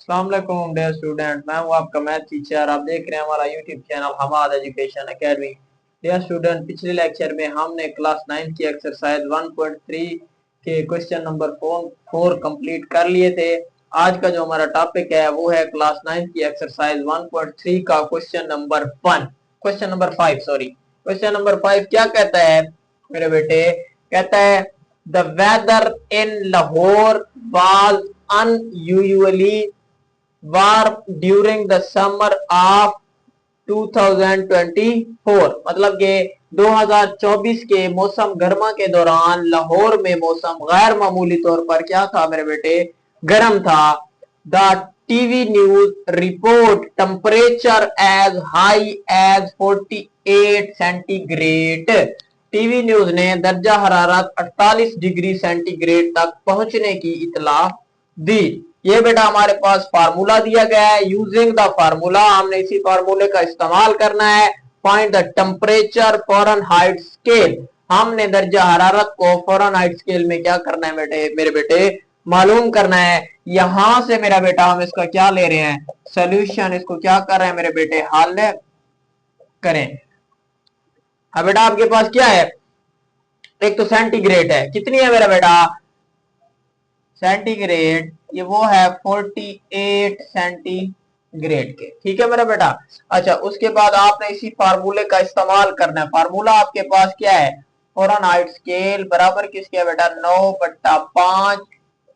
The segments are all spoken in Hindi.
अस्सलाम वालेकुम डियर स्टूडेंट, मैं हूं आपका मैथ टीचर। आप देख रहे हैं हमारा YouTube channel Hamad education academy. Dear student, पिछले लेक्चर में हमने क्लास 9 की एक्सरसाइज 1.3 के क्वेश्चन नंबर 4 कंप्लीट कर लिए थे। आज का जो हमारा टॉपिक है वो है क्लास 9 की एक्सरसाइज 1.3 का question number 5 sorry. Question number 5 क्या कहता है मेरे बेटे? कहता है the weather in Lahore was unusually warm during the summer of 2024। मतलब कि 2024 के मौसम गर्मा के दौरान लाहौर में मौसम गैर मामूली तौर पर क्या था मेरे बेटे? गर्म था। The TV news report temperature as high as 48 centigrade. TV news ने दर्जा हरारत 48 डिग्री सेंटीग्रेड तक पहुंचने की इतला दी। ये बेटा हमारे पास फार्मूला दिया गया है। यूजिंग द फार्मूला, हमने इसी फार्मूले का इस्तेमाल करना है। Find the temperature Fahrenheit scale. हमने दर्जा हरारत को फॉरेनहाइट स्केल में क्या करना है बेटे? मेरे बेटे मालूम करना है। यहां से मेरा बेटा हम इसका क्या ले रहे हैं? सोल्यूशन। इसको क्या कर रहे हैं मेरे बेटे? हल करें। अब बेटा आपके पास क्या है? एक तो सेंटीग्रेड है। कितनी है मेरा बेटा? सेंटीग्रेड ये वो है 48 सेंटीग्रेड के। ठीक है मेरा बेटा। अच्छा, उसके बाद आपने इसी फार्मूले का इस्तेमाल करना है। फार्मूला आपके पास क्या है? फॉरेनहाइट स्केल बराबर किसके है बेटा? 9/5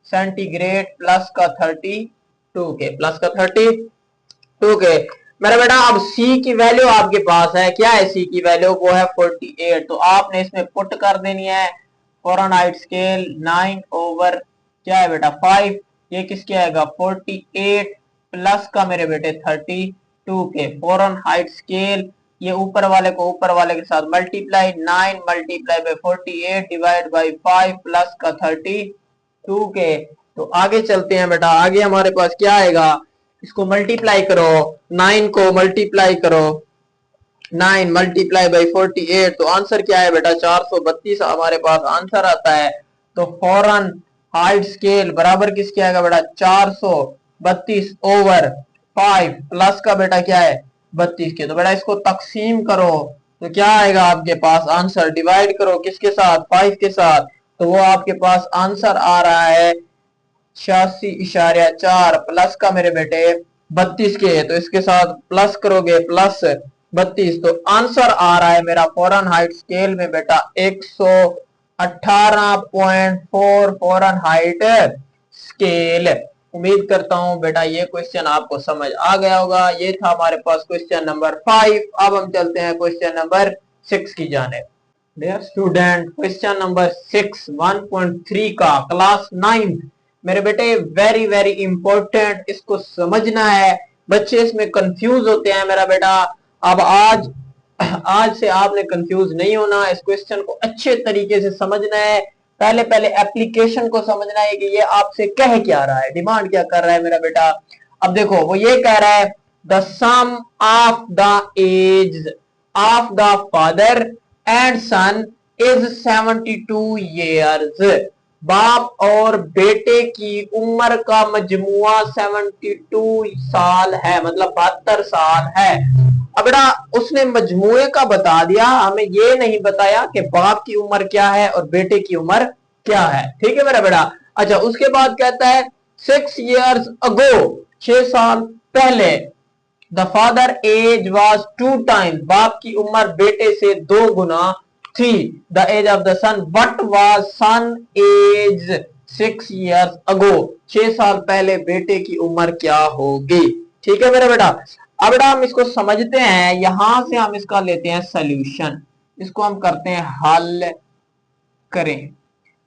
सेंटीग्रेड प्लस का 32 के, प्लस का 32 के। मेरा बेटा अब सी की वैल्यू आपके पास है। क्या है सी की वैल्यू? वो है 48। तो आपने इसमें पुट कर देनी है फॉरेनहाइट स्केल 9 ओवर क्या है बेटा 5। ये किसके आएगा? 48 प्लस का मेरे बेटे 32 के। फॉरेनहाइट स्केल ये ऊपर वाले को ऊपर वाले के साथ multiply, 9 multiply by 48 divide by 5 plus का 32 के। तो आगे चलते हैं बेटा। आगे हमारे पास क्या आएगा? इसको मल्टीप्लाई करो, 9 को मल्टीप्लाई करो, 9 मल्टीप्लाई बाई 48। तो आंसर क्या है बेटा? 432 हमारे पास आंसर आता है। तो फॉरन हाइट स्केल बराबर किसके आएगा बेटा? 432 ओवर 5 प्लस का बेटा क्या है? 32 के। तो बेटा इसको तकसीम करो तो क्या आएगा आपके पास आंसर? डिवाइड करो किसके साथ? 5 के साथ। तो वो आपके पास आंसर आ रहा है 86.4 प्लस का मेरे बेटे 32 के। तो इसके साथ प्लस करोगे प्लस 32। तो आंसर आ रहा है मेरा फॉरेनहाइट स्केल में बेटा 118.4 फॉरेनहाइट स्केल। उम्मीद करता हूं बेटा ये क्वेश्चन आपको समझ आ गया होगा। ये था हमारे पास क्वेश्चन नंबर 5। अब हम चलते हैं क्वेश्चन नंबर 6 की जाने। डियर स्टूडेंट, क्वेश्चन नंबर 6 1.3 का क्लास 9 मेरे बेटे वेरी वेरी इंपॉर्टेंट। इसको समझना है। बच्चे इसमें कंफ्यूज होते हैं मेरा बेटा। अब आज से आपने कंफ्यूज नहीं होना। इस क्वेश्चन को अच्छे तरीके से समझना है। पहले पहले एप्लीकेशन को समझना है कि ये आपसे कह क्या रहा है, डिमांड क्या कर रहा है मेरा बेटा। अब देखो वो ये कह रहा है the sum of the age of the father and son is 72 years. बाप और बेटे की उम्र का मजमुआ 72 साल है, मतलब 72 साल है। अब बेटा उसने मजमुए का बता दिया, हमें ये नहीं बताया कि बाप की उम्र क्या है और बेटे की उम्र क्या है। ठीक है मेरा बेटा। अच्छा, उसके बाद कहता है 6 years ago, 6 साल पहले, the father age was 2 times, बाप की उम्र बेटे से 2 गुना थी। The age of the son, what was son age 6 years ago, 6 साल पहले बेटे की उम्र क्या होगी। ठीक है मेरा बेटा। अब बेटा हम इसको समझते हैं। यहां से हम इसका लेते हैं सोल्यूशन। इसको हम करते हैं हल करें।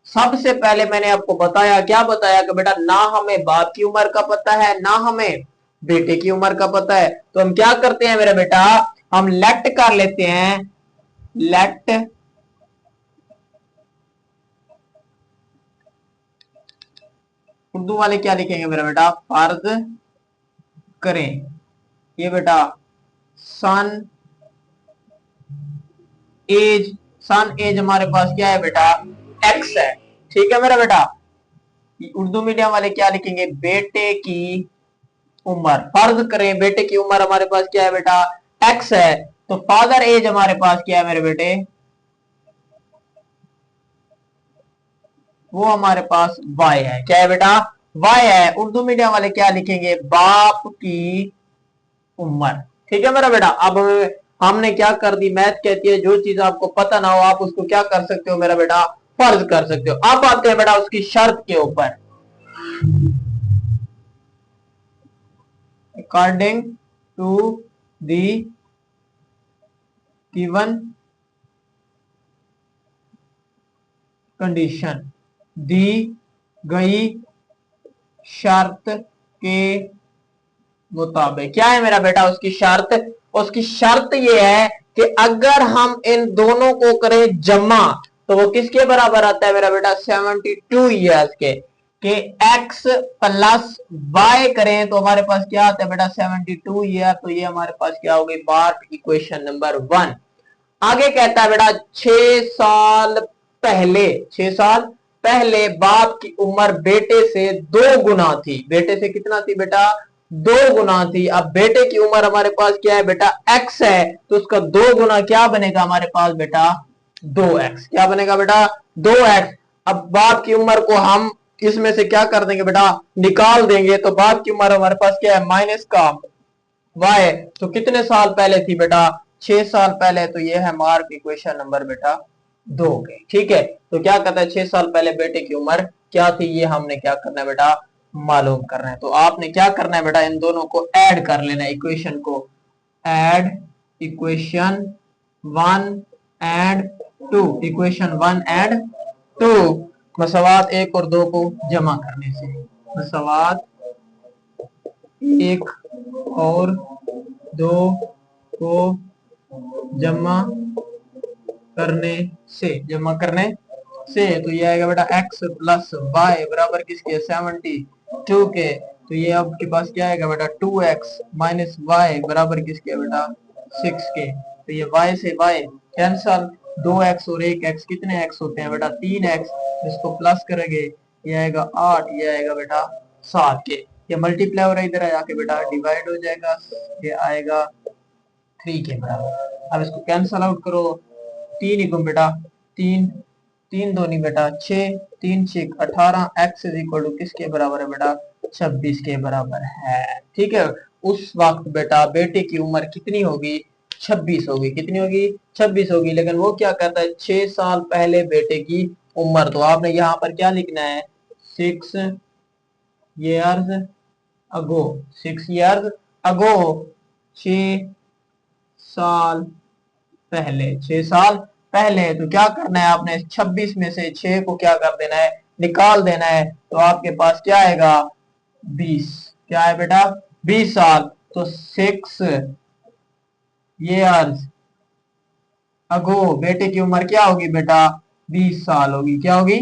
सबसे पहले मैंने आपको बताया, क्या बताया कि बेटा ना हमें बाप की उम्र का पता है ना हमें बेटे की उम्र का पता है। तो हम क्या करते हैं मेरा बेटा? हम लेट कर लेते हैं। लेट उर्दू वाले क्या लिखेंगे मेरा बेटा? फर्ज करें ये बेटा सन एज, सन एज हमारे पास क्या है बेटा? एक्स है। ठीक है मेरा बेटा। उर्दू मीडियम वाले क्या लिखेंगे? बेटे की उम्र। फर्ज करें बेटे की उम्र हमारे पास क्या है बेटा, एक्स है, तो फादर एज हमारे पास क्या है मेरे बेटे, वो हमारे पास वाई है। क्या है बेटा, वाई है। उर्दू मीडियम वाले क्या लिखेंगे, बाप की उम्र। ठीक है मेरा बेटा। अब हमने क्या कर दी, मैथ कहती है जो चीज आपको पता ना हो आप उसको क्या कर सकते हो मेरा बेटा, फर्ज कर सकते हो। अब आते हैं बेटा उसकी शर्त के ऊपर। According to the given condition, दी गई शर्त के मुताबिक। क्या है मेरा बेटा उसकी शर्त, उसकी शर्त ये है कि अगर हम इन दोनों को करें जमा तो वो किसके बराबर आता है मेरा बेटा, 72 ईयर्स के। कि x प्लस वाई करें तो हमारे पास क्या आता है बेटा, 72 ईयर। तो ये हमारे पास क्या हो गई, बार्ट इक्वेशन नंबर 1। आगे कहता है बेटा 6 साल पहले, 6 साल पहले बाप की उम्र बेटे से 2 गुना थी। बेटे से कितना थी बेटा, 2 गुना थी। अब बेटे की उम्र हमारे पास क्या है बेटा, एक्स है, तो उसका 2 गुना क्या बनेगा हमारे पास बेटा, 2x। क्या बनेगा बेटा, 2x। अब बाप की उम्र को हम इसमें से क्या कर देंगे बेटा, निकाल देंगे। तो बाप की उम्र हमारे पास क्या है, माइनस का वाई। तो कितने साल पहले थी बेटा, 6 साल पहले। तो ये है मार्क इक्वेशन नंबर बेटा 2 के। ठीक है, तो क्या कहता है 6 साल पहले बेटे की उम्र क्या थी, ये हमने क्या करना है बेटा, मालूम करना है। तो आपने क्या करना है बेटा, इन दोनों को ऐड कर लेना है, इक्वेशन को add, equation 1 and 2, equation 1 and 2, मसवात 1 और 2 को जमा करने से, मसवात 1 और 2 को जमा करने से, जमा करने से तो ये आएगा बेटा x प्लस वाई बराबर किसके, 72 के। तो ये आपके पास क्या आएगा बेटा, 2x माइनस वाई बराबर किसके बेटा, 6 के। तो ये y से y कैंसल, 2x और 1x कितने x होते हैं बेटा, 3x। इसको प्लस करेंगे, ये आएगा 8, ये आएगा बेटा 7 के। ये मल्टीप्लाई हो रहा है, इधर आके बेटा डिवाइड हो जाएगा, ये आएगा 3 के बराबर। अब इसको कैंसल आउट करो, 3 ही गुम बेटा 3, 3 दूनी बेटा 6, 3 6 18, x इज इक्वल टू किसके बराबर है बेटा, 26 के बराबर है। ठीक है, उस वक्त बेटा बेटे की उम्र कितनी होगी, 26 होगी। कितनी होगी, 26 होगी। लेकिन वो क्या कहता है, 6 साल पहले बेटे की उम्र। तो आपने यहाँ पर क्या लिखना है, 6 years अगो, 6 years अगो, 6 साल पहले, 6 साल पहले। तो क्या करना है आपने, 26 में से 6 को क्या कर देना है, निकाल देना है। तो आपके पास क्या आएगा, 20। क्या है बेटा, 20 साल। तो 6 years अगो बेटे की उम्र क्या होगी बेटा, 20 साल होगी। क्या होगी,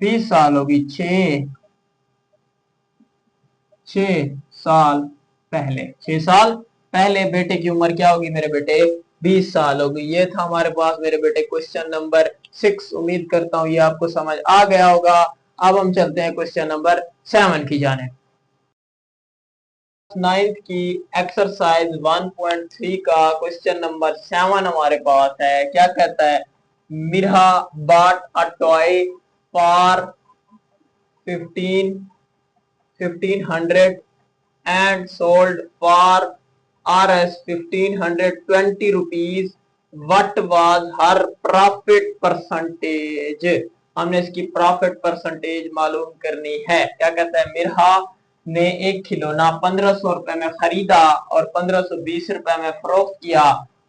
20 साल होगी। 6 साल पहले, 6 साल पहले बेटे की उम्र क्या होगी मेरे बेटे, 20 साल होगी। ये था हमारे पास मेरे बेटे क्वेश्चन नंबर 6। उम्मीद करता हूँ ये आपको समझ आ गया होगा। अब हम चलते हैं क्वेश्चन नंबर 7 की जाने। 9th की एक्सरसाइज 1.3 का क्वेश्चन नंबर 7 हमारे पास है। क्या कहता है, Mirha bought a toy for 1500 and sold for Rs 1520 rupees. What was her profit percentage? हमने इसकी प्रॉफिट परसेंटेज मालूम करनी है। क्या कहता है, मिरहा ने एक खिलौना 1500 रुपए में खरीदा और 1520 रुपए में फरोख्त किया,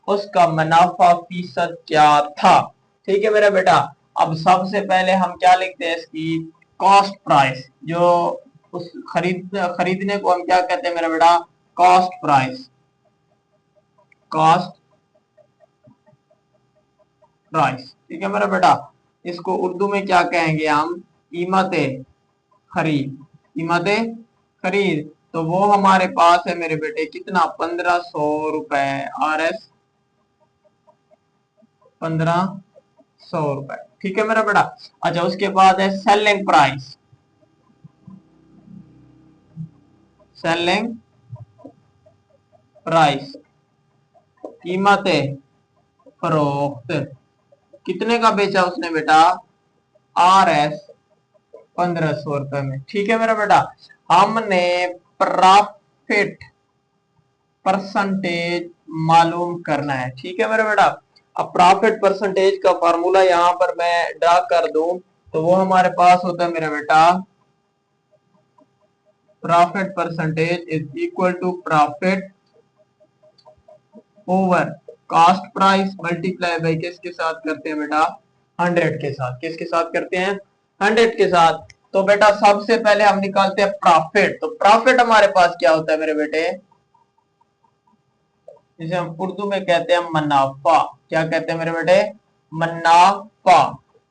उसका मुनाफा फीसद क्या था। ठीक है मेरा बेटा। अब सबसे पहले हम क्या लिखते हैं, इसकी कॉस्ट प्राइस। जो उस खरीदने को हम क्या कहते हैं मेरा बेटा, कॉस्ट प्राइस, कॉस्ट प्राइस। ठीक है मेरा बेटा। इसको उर्दू में क्या कहेंगे हम, कीमत खरीद, कीमत खरीद। तो वो हमारे पास है मेरे बेटे कितना, 1500 रुपए। RS 1500 रुपए। ठीक है मेरा बेटा। अच्छा, उसके बाद है सेलिंग प्राइस, सेलिंग प्राइस, कीमत फरोख्त, कितने का बेचा उसने बेटा? RS 1500 रुपए में। ठीक है मेरा बेटा, हमने प्रॉफिट परसेंटेज मालूम करना है। ठीक है मेरा बेटा, अब प्रॉफिट परसेंटेज का फार्मूला यहां पर मैं ड्रा कर दूं तो वो हमारे पास होता है मेरा बेटा, profit percentage is equal to profit over cost price multiply by किसके साथ करते हैं बेटा? 100 के साथ। किसके साथ करते हैं? 100 के साथ। तो बेटा सबसे पहले हम निकालते हैं प्रॉफिट। तो प्रॉफिट हमारे पास क्या होता है मेरे बेटे? जिसे हम उर्दू में कहते हैं मुनाफा। क्या कहते हैं मेरे बेटे? मुनाफा।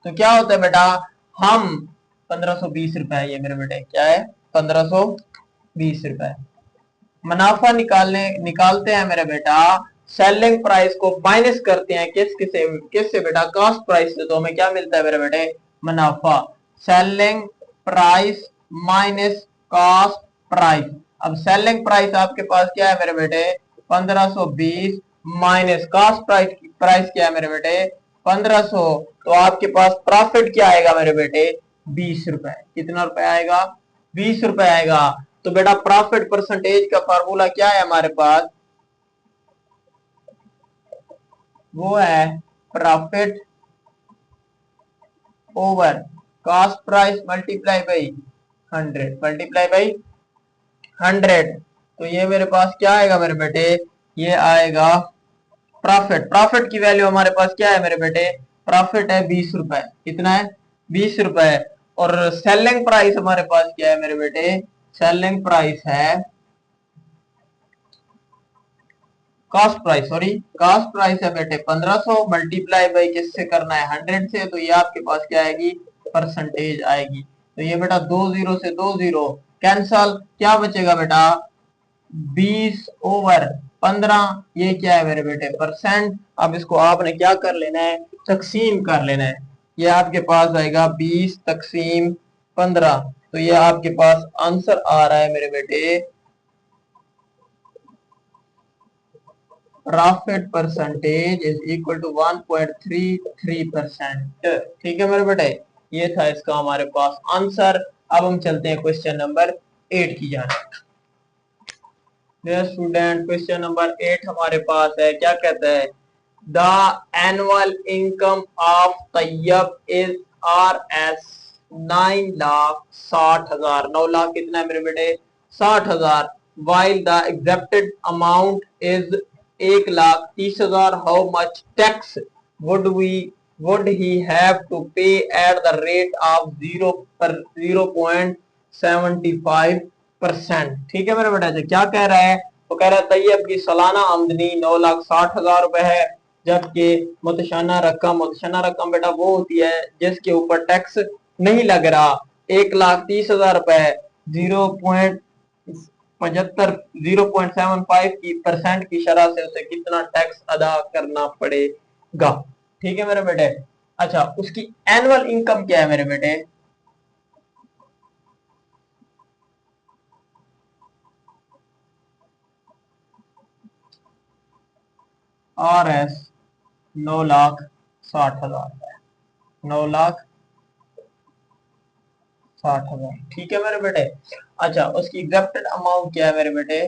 तो क्या होता है बेटा, हम 1520 रुपए, ये मेरे बेटे क्या है? 1520 रुपए मुनाफा निकालते हैं मेरे बेटा, सेलिंग प्राइस को माइनस करते हैं किससे बेटा? कॉस्ट प्राइस से। तो हमें क्या मिलता है मेरे बेटे? मुनाफा। Selling price minus cost price. अब सेलिंग प्राइस आपके पास क्या है मेरे बेटे? 1520 माइनस कॉस्ट प्राइस क्या है मेरे बेटे? 1500। तो आपके पास प्रॉफिट क्या आएगा मेरे बेटे? 20 रुपए। कितना रुपए आएगा? 20 रुपए आएगा। तो बेटा प्रॉफिट परसेंटेज का फार्मूला क्या है हमारे पास? वो है profit over cost price multiply by 100, multiply by 100। तो ये मेरे पास क्या आएगा मेरे बेटे? ये आएगा प्रॉफिट। प्रॉफिट की वैल्यू हमारे पास क्या है मेरे बेटे? प्रॉफिट है 20 रुपए। कितना है? 20 रुपए। और सेलिंग प्राइस हमारे पास क्या है मेरे बेटे? सेलिंग प्राइस है cost price, sorry cost price है बेटे 1500 मल्टीप्लाई बाई किससे करना है? 100 से। तो ये आपके पास क्या आएगी? परसेंटेज आएगी। तो ये बेटा 2 जीरो से 2 जीरो कैंसल, क्या बचेगा बेटा? 20 ओवर 15, ये क्या है मेरे बेटे? परसेंट। अब इसको आपने क्या कर लेना है? तकसीम कर लेना है। ये आपके पास आएगा 20 तकसीम 15। तो ये आपके पास आंसर आ रहा है मेरे बेटे, profit percentage is equal to 1.33%। ठीक है मेरे बेटे, ये था इसका हमारे पास आंसर। अब हम चलते हैं क्वेश्चन नंबर 8 की जाने। स्टूडेंट क्वेश्चन नंबर 8 हमारे पास है, क्या कहता है? The annual income of Tayyab is RS 9,60,000। 9 lakh कितना है मेरे बेटे? 60,000। While the accepted amount is 1,30,000। How much tax would he have to pay at the rate of 0.75%। ठीक है मेरे बेटा, क्या कह रहा है? वो कह रहा है तैयब की सालाना आमदनी 9,60,000 रुपए है, जबकि मुतशन्ना रकम बेटा वो होती है जिसके ऊपर टैक्स नहीं लग रहा। 1,30,000 रुपए 0.75 की परसेंट की शरह से उसे कितना टैक्स अदा करना पड़ेगा? ठीक है मेरे बेटे। अच्छा, उसकी एनुअल इनकम क्या है मेरे बेटे? RS 9,60,000, 9,60,000। ठीक है मेरे बेटे। अच्छा, उसकी एग्जेप्टेड अमाउंट क्या है मेरे बेटे?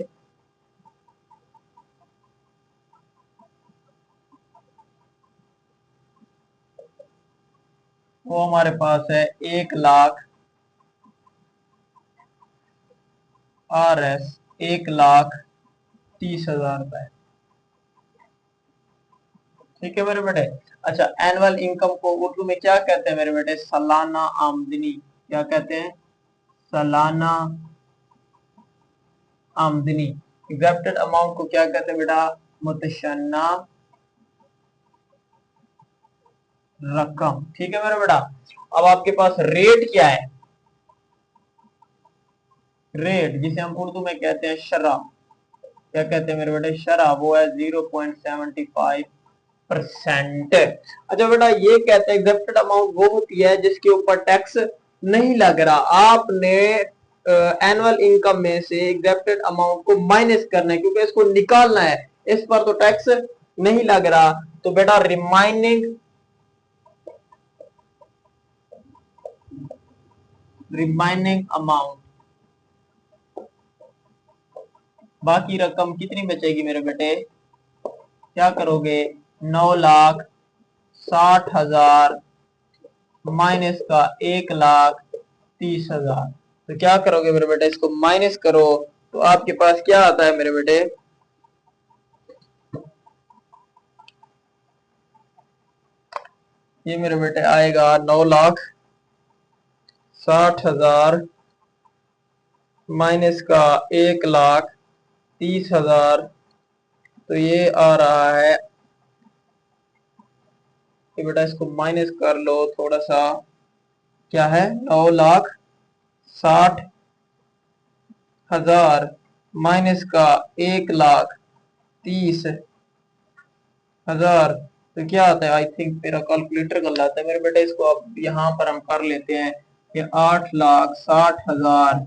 वो हमारे पास है 1,30,000 रुपए। ठीक है मेरे बेटे। अच्छा, एनुअल इनकम को उर्दू में क्या कहते हैं मेरे बेटे? सालाना आमदनी। क्या कहते हैं? सालाना आमदनी। एग्जेप्टेड अमाउंट को क्या कहते हैं बेटा? मुतशन्ना रकम। ठीक है मेरा बेटा। अब आपके पास रेट क्या है? रेट जिसे हम उर्दू में कहते हैं शरह। क्या कहते हैं मेरे बेटे? शरह। वो है 0.75%। अच्छा बेटा, ये कहते हैं एग्जेप्टेड अमाउंट वो होती है जिसके ऊपर टैक्स नहीं लग रहा। आपने एनुअल इनकम में से एग्जेप्टेड अमाउंट को माइनस करना है, क्योंकि इसको निकालना है, इस पर तो टैक्स नहीं लग रहा। तो बेटा रिमाइनिंग अमाउंट, बाकी रकम कितनी बचेगी मेरे बेटे, क्या करोगे, 9,60,000 माइनस का 1,30,000। तो क्या करोगे मेरे बेटे, इसको माइनस करो तो आपके पास क्या आता है मेरे बेटे, ये मेरे बेटे आएगा 9,60,000 माइनस का 1,30,000। तो ये आ रहा है कि बेटा इसको माइनस कर लो थोड़ा सा, क्या है, 9,60,000 माइनस का 1,30,000। तो क्या आता है, आई थिंक मेरा कैलकुलेटर गलत आता है मेरे बेटे, इसको अब यहाँ पर हम कर लेते हैं कि 8,60,000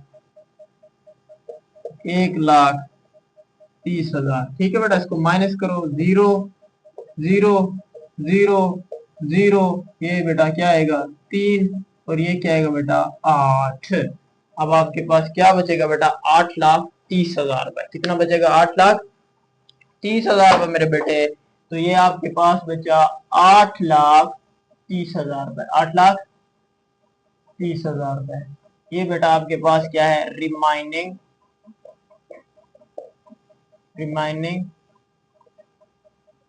1,30,000, ठीक है बेटा, इसको माइनस करो, 0 0 0 0, ये बेटा क्या आएगा 3, और ये क्या आएगा बेटा 8। अब आपके पास क्या बचेगा बेटा, 8,30,000 रुपए। कितना बचेगा, 8,30,000 रुपए मेरे बेटे। तो ये आपके पास बचा 8,30,000 रुपए, 8,30,000 रुपए। ये बेटा आपके पास क्या है, रिमाइनिंग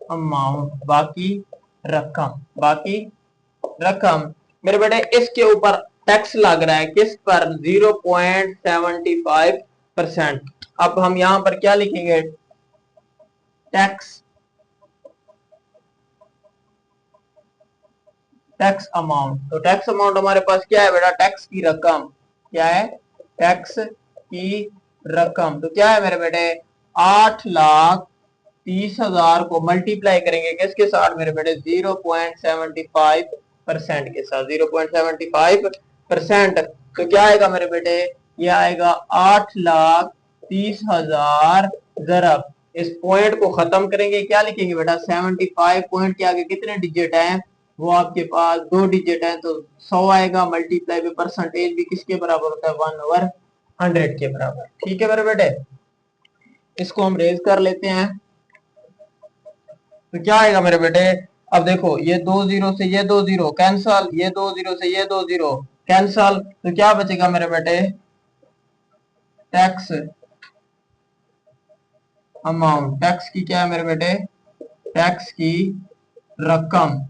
अमाउंट, बाकी रकम मेरे बेटे। इसके ऊपर टैक्स लग रहा है, किस पर, 0.75%। अब हम यहां पर क्या लिखेंगे, टैक्स अमाउंट। तो टैक्स अमाउंट हमारे पास क्या है बेटा, टैक्स की रकम, क्या है, टैक्स की रकम। तो क्या है मेरे बेटे, 8,30,000 को मल्टीप्लाई करेंगे किसके साथ मेरे बेटे, 0.75% के साथ, 0.75%। तो क्या आएगा मेरे बेटे, ये आएगा 8,30,000 जरब, इस पॉइंट को खत्म करेंगे, क्या लिखेंगे बेटा, 75 पॉइंट के आगे कितने डिजिट हैं, वो आपके पास 2 डिजिट है, तो 100 आएगा, मल्टीप्लाई में परसेंटेज भी किसके बराबर होता है, 1/100 के बराबर। ठीक है मेरे बेटे, इसको हम रेज कर लेते हैं। तो क्या आएगा मेरे बेटे, अब देखो, ये 2 0 से ये 2 0 कैंसल, ये 2 0 से ये 2 0 कैंसल। तो क्या बचेगा मेरे बेटे, टैक्स अमाउंट, टैक्स की क्या है मेरे बेटे, टैक्स की रकम।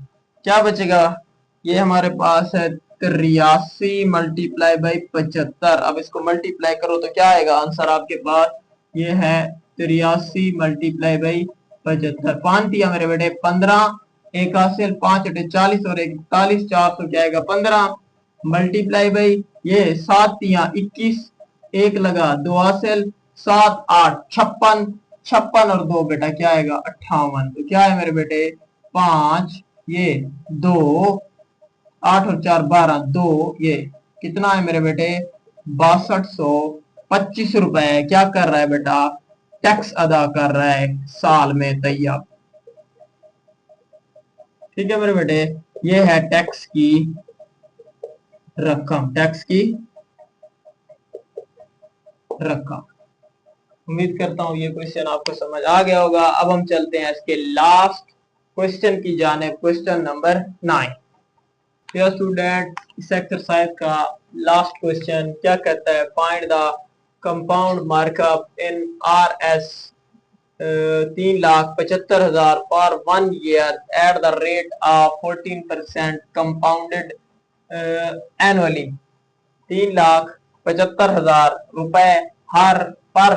क्या बचेगा, ये हमारे पास है 83 मल्टीप्लाई बाई 75। अब इसको मल्टीप्लाई करो तो क्या आएगा आंसर आपके पास, ये है 83 मल्टीप्लाई बाई 75। 5 दिया मेरे बेटे 15, एक हासिल 5 अटे 40 और 41, 4 तो क्या आएगा 15 मल्टीप्लाई बाई ये 7 दिया 21, एक लगा 2 हासिल 7 8 56, 56 और 2 बेटा क्या आएगा 58। तो क्या है मेरे बेटे, 5 ये 2 8 और 4 12, 2 ये कितना है मेरे बेटे, 6225 रुपए क्या कर रहा है बेटा, टैक्स अदा कर रहा है साल में तैयार। ठीक है मेरे बेटे, ये है टैक्स की रकम, टैक्स की रकम। उम्मीद करता हूं ये क्वेश्चन आपको समझ आ गया होगा। अब हम चलते हैं इसके लास्ट क्वेश्चन की जानिब, क्वेश्चन नंबर 9। डियर स्टूडेंट, इस एक्सरसाइज का लास्ट क्वेश्चन क्या कहता है, find the compound markup in RS 3,75,000 for 1 year eight the rate of 14% compounded annually. 3,75,000 रुपए हर पर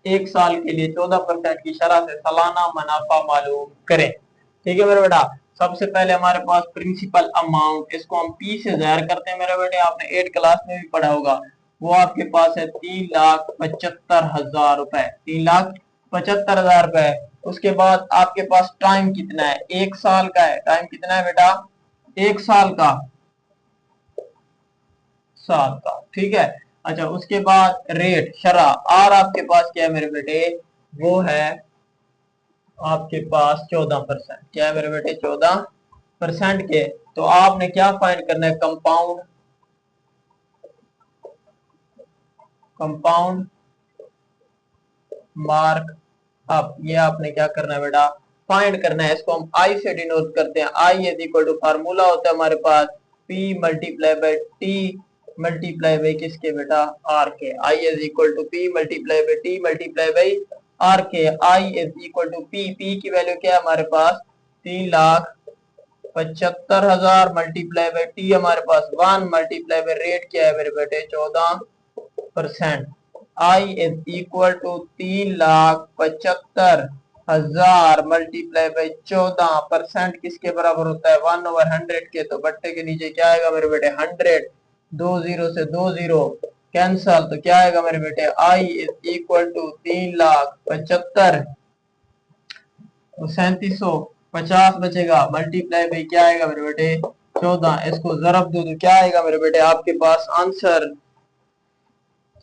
1 साल के लिए 14% की शरह से सालाना मुनाफा मालूम करें। ठीक है मेरे बेटा, सबसे पहले हमारे पास प्रिंसिपल अमाउंट, इसको हम P से ज़ाहिर करते हैं मेरे बेटे, आपने 8 क्लास में भी पढ़ा होगा। वो आपके पास है 3,75,000 रुपए, 3,75,000 रुपए। उसके बाद आपके पास टाइम कितना है, 1 साल का है। टाइम कितना है बेटा, 1 साल का, ठीक है। अच्छा, उसके बाद रेट शरह आर आपके पास क्या है मेरे बेटे, वो है आपके पास 14%। क्या है मेरे बेटे, 14% के। तो आपने क्या फाइंड करना है, कंपाउंड, कंपाउंड मार्क अप, ये आपने क्या करना है बेटा, फाइंड करना है। इसको हम आई से डिनोट करते हैं। I is equal to, formula होता है हमारे पास P multiply by T multiply by किसके बेटा, आर के। I is equal to P multiply by T multiply by R के। I is equal to P, P की वैल्यू क्या है हमारे पास, 3,75,000 मल्टीप्लाई बाई टी हमारे पास 1 मल्टीप्लाई बाई रेट क्या है मेरे बेटे, 14%। I is equal to 3,75,000 multiply by 14% किसके बराबर होता है, 1/100 के। तो बट्टे के नीचे क्या आएगा मेरे बेटे, 100, 20 से 20 कैंसल, तो क्या आएगा मेरे बेटे, आई इज इक्वल टू 3,75,000, 3750 बचेगा, मल्टीप्लाई बाई क्या आएगा मेरे बेटे, 14। इसको जरब दो तो क्या आएगा मेरे बेटे आपके पास आंसर,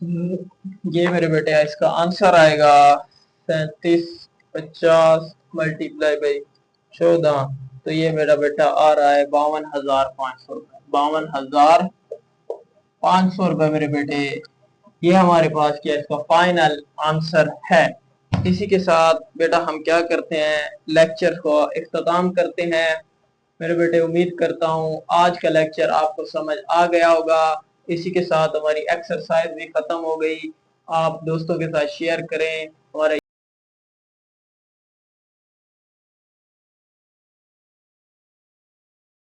ये मेरे बेटे इसका आंसर आएगा 3750 मल्टीप्लाई बाई 14। तो ये मेरा बेटा आ रहा है 52,500 रुपए, 52,500 रुपए मेरे बेटे। ये हमारे पास क्या इसका फाइनल आंसर है। इसी के साथ बेटा हम क्या करते हैं, लेक्चर को इख्तिताम करते हैं। मेरे बेटे उम्मीद करता हूँ आज का लेक्चर आपको समझ आ गया होगा। इसी के साथ हमारी एक्सरसाइज भी खत्म हो गई। आप दोस्तों के साथ शेयर करें। हमारा